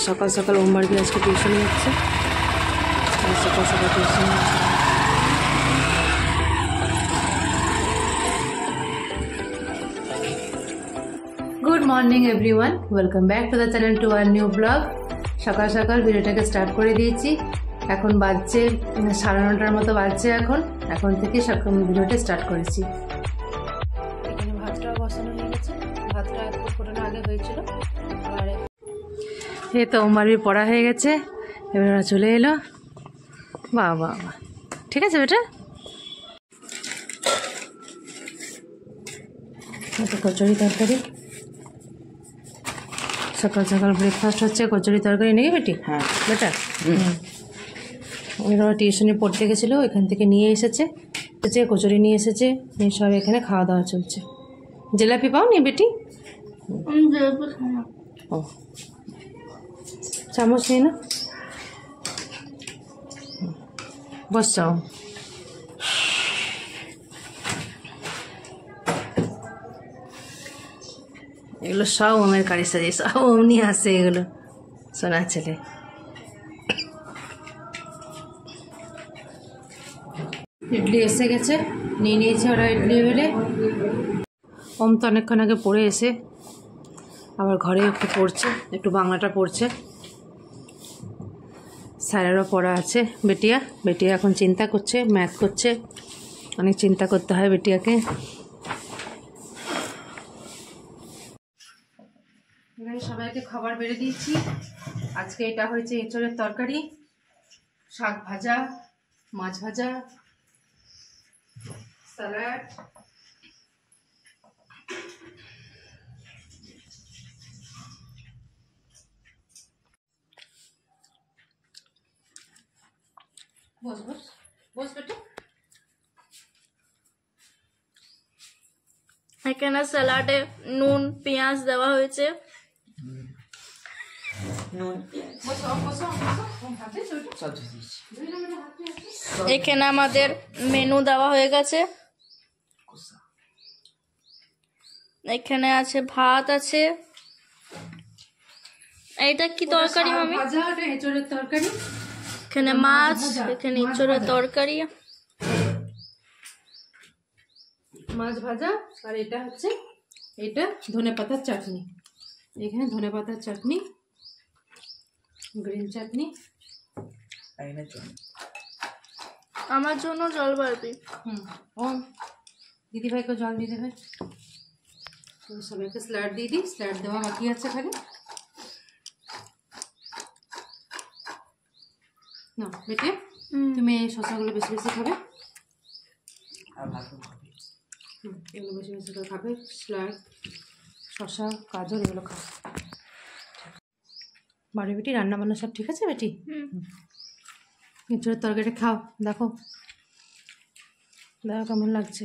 সকাল সকাল ওমবারবি আজকে টিউশনে যাচ্ছে, সকাল সকাল টিউশনে যাচ্ছে। Good morning everyone, welcome back to the channel to our new blog. সকাল সকাল ভিডিওটাকে স্টার্ট করে দিয়েছি। এখন বাজছে 9:30 মতো বাজছে। এখন থেকে সকাল ভিডিওটা স্টার্ট করেছি। এখানে ভাতটাও বসানো হয়ে গেছে, ভাতটা একটু ফোটানো আগে হয়েছিল। আর এই তো ওমবারবি পড়া হয়ে গেছে, এবার ওরা চলে এলো। বাবা ঠিক আছে বেটা। কচুরি তরকারি, সকাল সকাল ব্রেকফাস্ট হচ্ছে কচুরি তরকারি নাকি বেটি? হ্যাঁ বেটা। ওরা টিউশনে পড়তে গেছিলো, এখান থেকে নিয়ে এসেছে, কচুরি নিয়ে এসেছে, সব এখানে খাওয়া দাওয়া চলছে। জিলাপি পাও নি বেটি? ও চামচ নেই না, বস যাও। এগুলো সব ওমের কারি সাজি, সব ওম নিয়ে আসে এগুলো, সোনা ছেলে। ইডলি এসে গেছে, নিয়ে নিয়েছে ওরা ইডলি। বেলে ওম তো অনেকক্ষণ আগে পড়ে এসে আবার ঘরে একটু পড়ছে, একটু বাংলাটা পড়ছে। স্যারেরও পড়া আছে। বেটিয়া এখন চিন্তা করছে, ম্যাথ করছে, অনেক চিন্তা করতে হয় বেটিয়াকে। এখানে সবাইকে খাবার বেড়ে দিয়েছি। আজকে এটা হয়েছে এঁচড়ের তরকারি, শাক ভাজা, মাছ ভাজা, স্যালাড, বস বস বস বেটা। এখানে স্যালাডে নুন পেঁয়াজ দেওয়া হয়েছে। এখানে আমাদের মেনু দেওয়া হয়ে গেছে। এখানে আছে ভাত আছে। এইটা কি তরকারি মামি? এঁচড়ের তরকারি। এখানে মাছ, এখানে এঁচড়ের তরকারি, মাছ ভাজা। আর এটা হচ্ছে ধনেপাতার চাটনি। এখানে ধনেপাতার চাটনি, গ্রিন চাটনি। আমার জন্য জল বাড়বি। ও দিদিভাইকে জল দিয়ে দেবে। সবাইকে স্যালাড দিয়ে দিই, স্যালাড দেওয়া বাকি আছে খালি। না বেটে, তুমি এই শসাগুলো বেশি বেশি খাবে, এগুলো বেশি বেশি করে খাবে। স্যালাড, শসা, গাজর এগুলো খাও। বাড়ি বেটি রান্না বান্না সব ঠিক আছে বেটি? এঁচড়ের তরকারিটা খাও, দেখো কেমন লাগছে।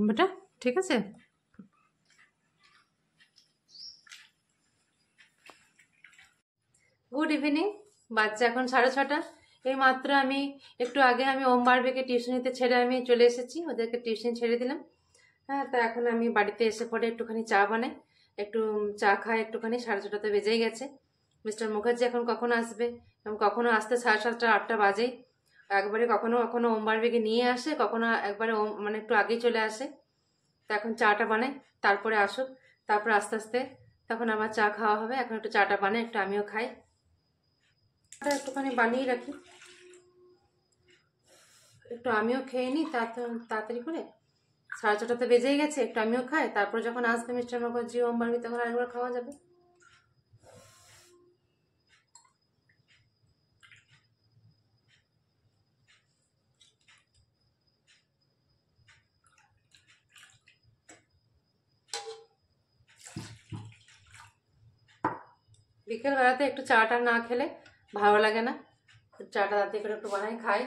বেটা ঠিক আছে। গুড ইভিনিং, বাচ্চা এখন 6:30। এই মাত্র আমি একটু আগে ওমবারবিকে টিউশনিতে ছেড়ে আমি চলে এসেছি, ওদেরকে টিউশন ছেড়ে দিলাম। হ্যাঁ, তো এখন আমি বাড়িতে এসে পরে একটুখানি চা বানাই, একটু চা খাই একটুখানি। 6:30 বেজেই গেছে। মিস্টার মুখার্জি এখন কখন আসবে, এবং কখনো আসতে 7:30 8টা বাজেই। একবারে কখনো কখনো ওমবারবিকে নিয়ে আসে, কখনো একবারে মানে একটু আগেই চলে আসে। তো এখন চাটা বানাই, তারপরে আসুক, তারপর আস্তে আস্তে তখন আবার চা খাওয়া হবে। এখন একটু চাটা বানাই, একটু আমিও খাই। একটুখানি বানিয়ে রাখি, একটু আমিও খেয়ে নিই তাড়াতাড়ি করে। 6:30 বেজেই গেছে, একটু আমিও খাই, তারপর যখন আসবে মিস্টার মুখার্জি ওমবারবি তখন আরেকবার খাওয়া যাবে। বিকেল বেলাতে একটু চাটা না খেলে ভালো লাগে না, চাটা তাড়াতাড়ি করে একটু বানাই খাই।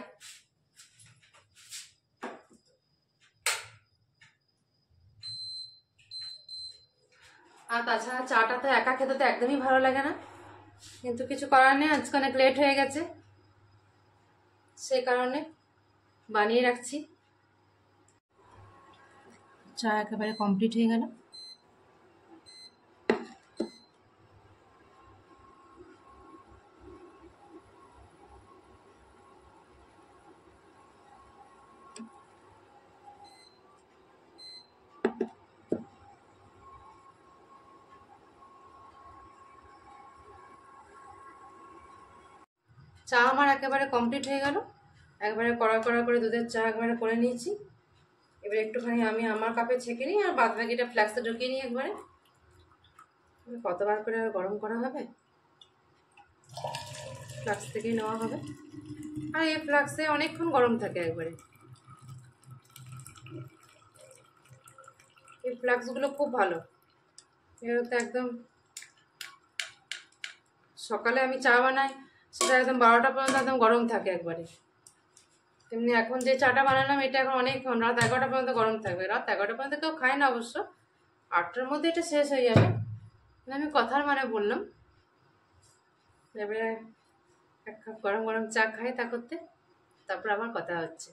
আর তাছাড়া চাটা তো একা খেতে তো একদমই ভালো লাগে না, কিন্তু কিছু করার নেই, আজকে অনেক লেট হয়ে গেছে, সে কারণে বানিয়ে রাখছি। চা একেবারে কমপ্লিট হয়ে গেল। চা আমার একেবারে কমপ্লিট হয়ে গেল, একবারে কড়া কড়া করে দুধের চা একবারে করে নিয়েছি। এবার একটুখানি আমি আমার কাপে ছেঁকে নিই, আর বাদ বাকিটা ফ্লাক্সে ঢুকিয়ে নিই একবারে। কতবার করে আর গরম করা হবে, ফ্লাক্স থেকেই নেওয়া হবে। আর এই ফ্লাক্সে অনেকক্ষণ গরম থাকে একবারে। এই ফ্লাক্সগুলো খুব ভালো, এগুলো তো একদম সকালে আমি চা বানাই সেটা একদম 12টা পর্যন্ত একদম গরম থাকে একবারে। তেমনি এখন যে চাটা বানালাম এটা এখন অনেকক্ষণ, রাত 11টা পর্যন্ত গরম থাকবে। রাত 11টা পর্যন্ত কেউ খায় না অবশ্য, 8টার মধ্যে এটা শেষ হয়ে যাবে। আমি কথার মানে বললাম। এবারে এক কাপ গরম গরম চা খাই তা করতে, তারপর আবার কথা হচ্ছে।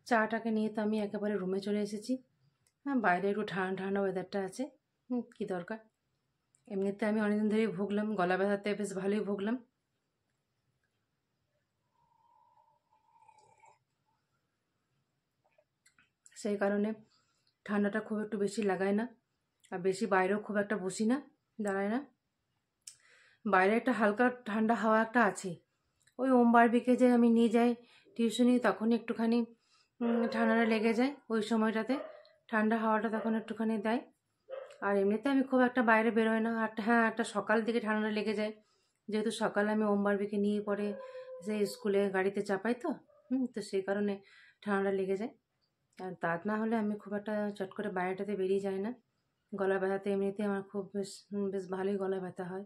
চাটাকে নিয়ে তো আমি একেবারে রুমে চলে এসেছি। হ্যাঁ, বাইরে একটু ঠান্ডা ঠান্ডা ওয়েদারটা আছে, কী দরকার। এমনিতে আমি অনেকদিন ধরেই ভুগলাম, গলা ব্যথাতে বেশ ভালোই ভুগলাম। সেই কারণে ঠান্ডাটা খুব একটু বেশি লাগায় না, আর বেশি বাইরেও খুব একটা বসি না, দাঁড়ায় না। বাইরে একটা হালকা ঠান্ডা হাওয়া একটা আছে, ওই ওমবারবিকে যে আমি নিয়ে যাই টিউশনি, তখন একটুখানি ঠান্ডাটা লেগে যায় ওই সময়টাতে, ঠান্ডা হাওয়াটা তখন একটুখানি দেয়। আর এমনিতে আমি খুব একটা বাইরে বেরোই না। আর হ্যাঁ, একটা সকাল দিকে ঠান্ডা লেগে যায়, যেহেতু সকালে আমি ওমবারবিকে নিয়ে পরে সেই স্কুলে গাড়িতে চাপাই তো, তো সেই কারণে ঠান্ডা লেগে যায়। আর তা না হলে আমি খুব একটা চট করে বাইরেটাতে বেরিয়ে যাই না। গলা ব্যথাতে এমনিতে আমার খুব বেশ ভালোই গলা ব্যথা হয়,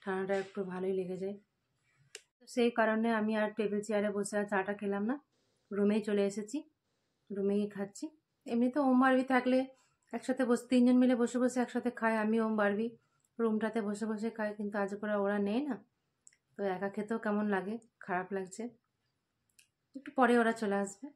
ঠান্ডাটা একটু ভালোই লেগে যায়। তো সেই কারণে আমি আর টেবিল চেয়ারে বসে আর চাটা খেলাম না, রুমেই চলে এসেছি, রুমেই খাচ্ছি। এমনিতে ওমবারবি থাকলে একসাথে বসে 3জন মিলে বসে বসে একসাথে খাই, আমি ওমবারবি রুমটাতে বসে বসে খাই, কিন্তু আজ করে ওরা নেই না, তো একা খেতেও কেমন লাগে, খারাপ লাগছে। একটু পরে ওরা চলে আসবে।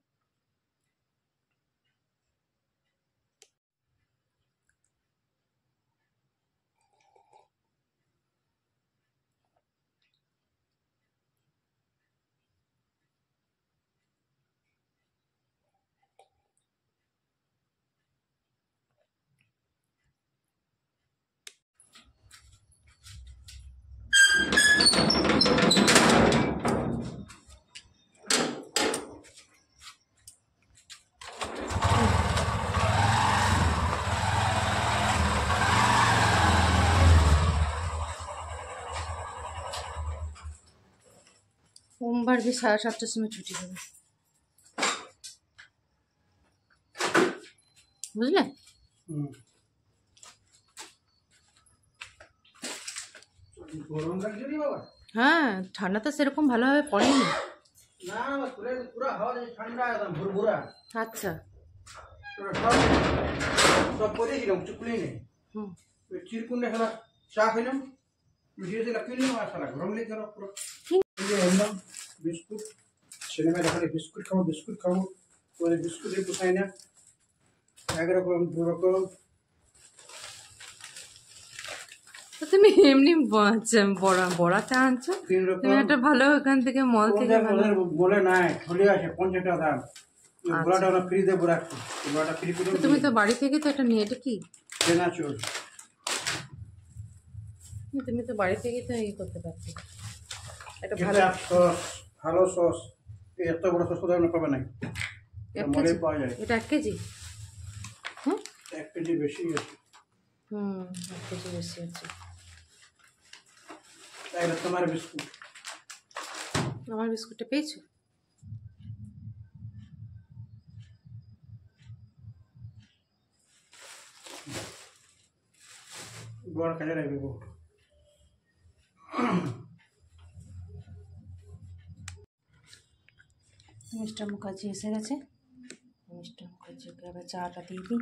ওমবারবি 7:30টার সময় ছুটি হবে, বুঝলে? গরম লাগছে রে বাবা। হ্যাঁ, ঠান্ডা তো সেরকম ভালোভাবে পড়েনি। না না, পুরা হাওয়া ঠান্ডা একদম ভুরভুরা। আচ্ছা। সব করেছিলাম, চুপলি নেই। চিরকুন্ডে খেলা চা খেলাম, মিশিয়ে দিলাম, কিনলাম আর সারা গরম লেগে গেল পুরো। এলাম বিস্কুট, ছেলেমেয়ে দেখালে বিস্কুট খাবো, ওই বিস্কুটে পোষায় না, একরকম দুরকম। তো তুমি এমনি বড়াতে আনছো, 3 রকম। তুমি একটা ভালো ওখান থেকে মল থেকে ভালো। বলে নাই, ঠলি আছে 50 টাকা দাম। বড়াটা ওরা ফ্রি দেবো রাখছি, বড়াটা ফ্রি করে। তো তুমি তো বাড়ি থেকে তো একটা নিয়ে, এটা কি চেনাচুর। তুমি তো বাড়ি থেকেই তো এই করতে পারছো, একটা ভালো ভালো সস, ভালো সস। এত বড় সস কোথাও পাবে না, মলে পাওয়া যায়। এটা 1 কেজি? হ্যাঁ, 1 কেজি বেশি আছে। 1 কেজি বেশি আছে। তাইলে তোমার বিস্কুট, আমার বিস্কুটটা পেয়েছো? বড় কাজে লাগবে গো। মিস্টার মুখার্জি এসে গেছে, মিস্টার মুখার্জিকে আবার চাটা দিয়ে দিই।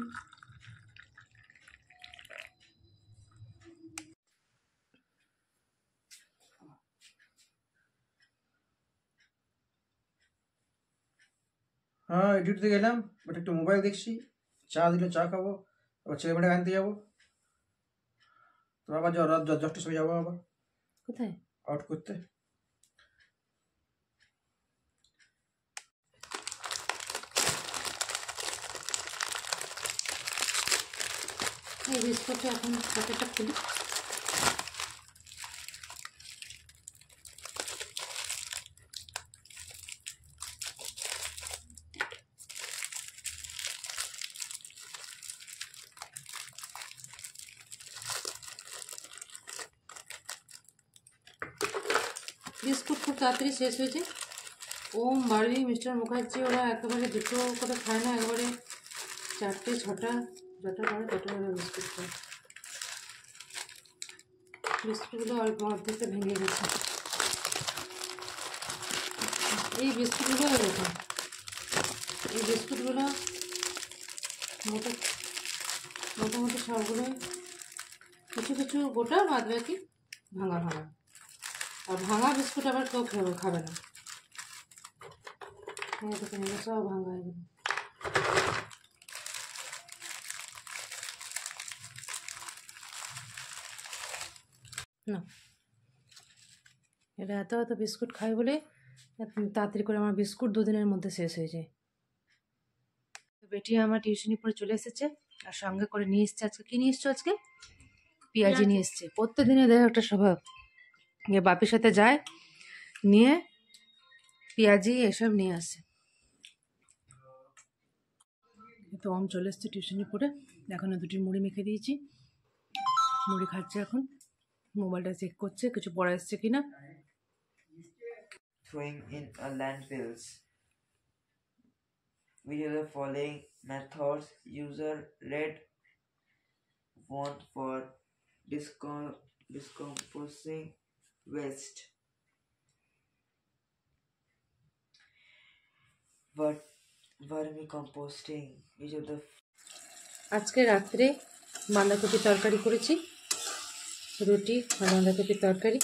হ্যাঁ, ডিউটিতে গেলাম, বাট একটু মোবাইল দেখছি, চা দিলে চা খাবো, আবার ছেলেমেয়েটা আনতে যাবো, তো আবার রাত 10টার সময় যাবো আবার কোথায়? আউট করতে। এই বিস্কুটটা এখন প্যাকেটটা খুলি। বিস্কুট খুব তাড়াতাড়ি শেষ হয়েছে। ওম, বার্বি, মিস্টার মুখার্জি ওরা একেবারে দুটো করে খায় না, একেবারে 4টে 6টা যটা করে তত করে বিস্কুট খায়। বিস্কুটগুলো অল্প অর্ধেকটা ভেঙে গেছে। এই বিস্কুটগুলো এরকম, এই বিস্কুটগুলো মোটামুটি সবগুলোই কিছু কিছু গোটা, বাদ বাকি ভাঙা ভাঙা। আর ভাঙা বিস্কুট আবার কেউ খাবে না, সব ভাঙা এগুলো। না, এটা এত এত বিস্কুট খাই বলে তাড়াতাড়ি করে আমার বিস্কুট 2 দিনের মধ্যে শেষ হয়ে যায়। বেটি আমার টিউশনি পড়ে চলে এসেছে, আর সঙ্গে করে নিয়ে এসছে আজকে। কি নিয়ে এসছো আজকে? পেঁয়াজি নিয়ে এসছে। প্রত্যেকদিনে দেখো একটা স্বভাব, যে বাপির সাথে যায় নিয়ে পেঁয়াজি এসব নিয়ে আসে। তো ওম চলে এসছে টিউশনি পড়ে, এখন 2টি মুড়ি মেখে দিয়েছি, মুড়ি খাচ্ছে। এখন মোবাইলটা চেক করছে কিছু পড়া এসছে কিনা। Throwing in a landfills. Which of the following methods user red want for decomposing waste? But vermicomposting. Which of the আজকে রাত্রে বাঁধাকপি তরকারি করেছি, রুটি আর বাঁধাকপির তরকারি।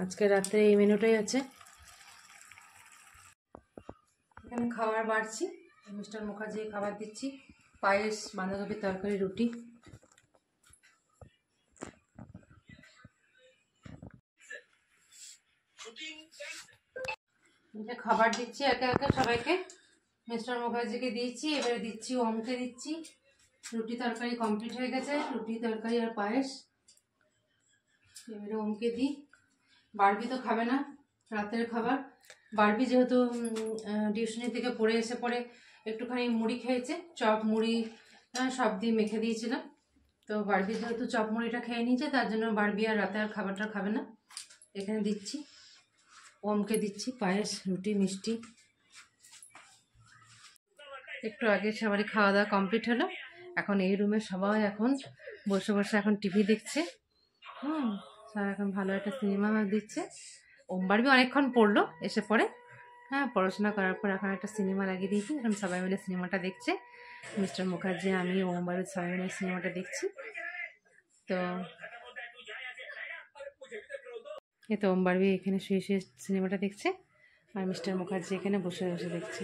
আজকে রাত্রে এই মেনুটাই আছে। এখানে খাবার বাড়ছি, মিস্টার মুখার্জি খাবার দিচ্ছি, পায়েস, বাঁধাকপির তরকারি, রুটি। খাবার দিচ্ছি একে একে সবাইকে। মিস্টার মুখার্জিকে দিয়েছি, এবারে দিচ্ছি ওমকে দিচ্ছি। রুটি তরকারি কমপ্লিট হয়ে গেছে, রুটি তরকারি আর পায়েস। এবারে ওমকে দিই। বারবি তো খাবে না রাতের খাবার। বারবি যেহেতু টিউশনি থেকে পড়ে এসে পরে একটুখানি মুড়ি খেয়েছে, চপ মুড়ি সব দিয়ে মেখে দিয়েছিলাম। তো বারবি যেহেতু চপ মুড়িটা খেয়ে নিয়েছে, তার জন্য বারবি আর রাতে আর খাবারটা খাবে না। এখানে দিচ্ছি, ওমকে দিচ্ছি পায়েস, রুটি, মিষ্টি। একটু আগে সবারই খাওয়া দাওয়া কমপ্লিট হলো। এখন এই রুমে সবাই এখন বসে বসে এখন টিভি দেখছে। স্যার এখন ভালো একটা সিনেমা দিচ্ছে। ওম বারবি অনেকক্ষণ পড়লো এসে পড়ে, হ্যাঁ, পড়াশোনা করার পর এখন একটা সিনেমা লাগিয়ে দিয়েছি। এখন সবাই মিলে সিনেমাটা দেখছে। মিস্টার মুখার্জি, আমি, ওম বারবি সবাই মিলে সিনেমাটা দেখছি। তো এই তো ওম বারবি এখানে শুয়ে শুয়ে সিনেমাটা দেখছে, আর মিস্টার মুখার্জি এখানে বসে বসে দেখছে।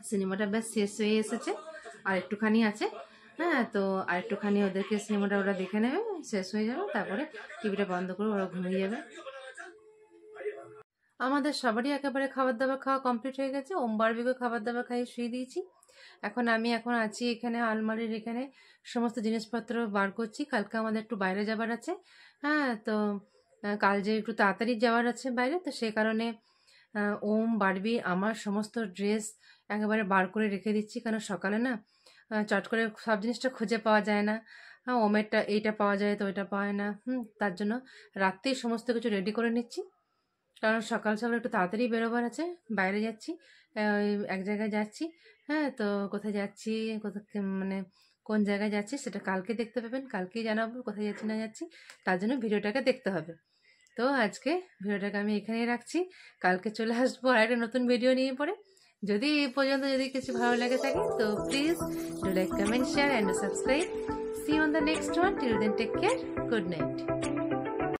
সিনেমাটা বেশ শেষ হয়ে এসেছে, আর একটুখানি আছে। হ্যাঁ, তো আর একটুখানি ওদেরকে সিনেমাটা ওরা দেখে নেবে, শেষ হয়ে যাবে, তারপরে টিভিটা বন্ধ করে ওরা ঘুমিয়ে যাবে। আমাদের সবারই একেবারে খাবার দাবার খাওয়া কমপ্লিট হয়ে গেছে। ওম বারবিকে খাবার দাবার খাইয়ে শুয়ে দিয়েছি। এখন আমি আছি এখানে আলমারির এখানে সমস্ত জিনিসপত্র বার করছি। কালকে আমাদের একটু বাইরে যাবার আছে। হ্যাঁ, তো কাল যে একটু তাড়াতাড়ি যাওয়ার আছে বাইরে, তো সেই কারণে ওম বারবি আমার সমস্ত ড্রেস একেবারে বার করে রেখে দিচ্ছি। কারণ সকালে না চট করে সব জিনিসটা খুঁজে পাওয়া যায় না। হ্যাঁ, ওমেরটা এইটা পাওয়া যায় তো ওইটা পাওয়া না। তার জন্য রাত্রেই সমস্ত কিছু রেডি করে নিচ্ছি। কারণ সকাল সকাল একটু তাড়াতাড়ি বেরোবার আছে, বাইরে যাচ্ছি, এক জায়গায় যাচ্ছি। হ্যাঁ, তো কোথায় যাচ্ছি, মানে কোন জায়গায় যাচ্ছি সেটা কালকে দেখতে পাবেন, কালকেই জানাবো কোথায় যাচ্ছি না যাচ্ছি। তার জন্য ভিডিওটাকে দেখতে হবে। তো আজকে ভিডিওটাকে আমি এখানেই রাখছি, কালকে চলে আসবো আর একটা নতুন ভিডিও নিয়ে পরে। যদি এই পর্যন্ত যদি কিছু ভালো লাগে থাকে তো please do like, comment, share and subscribe. See you on the next one. Till then take care, good night.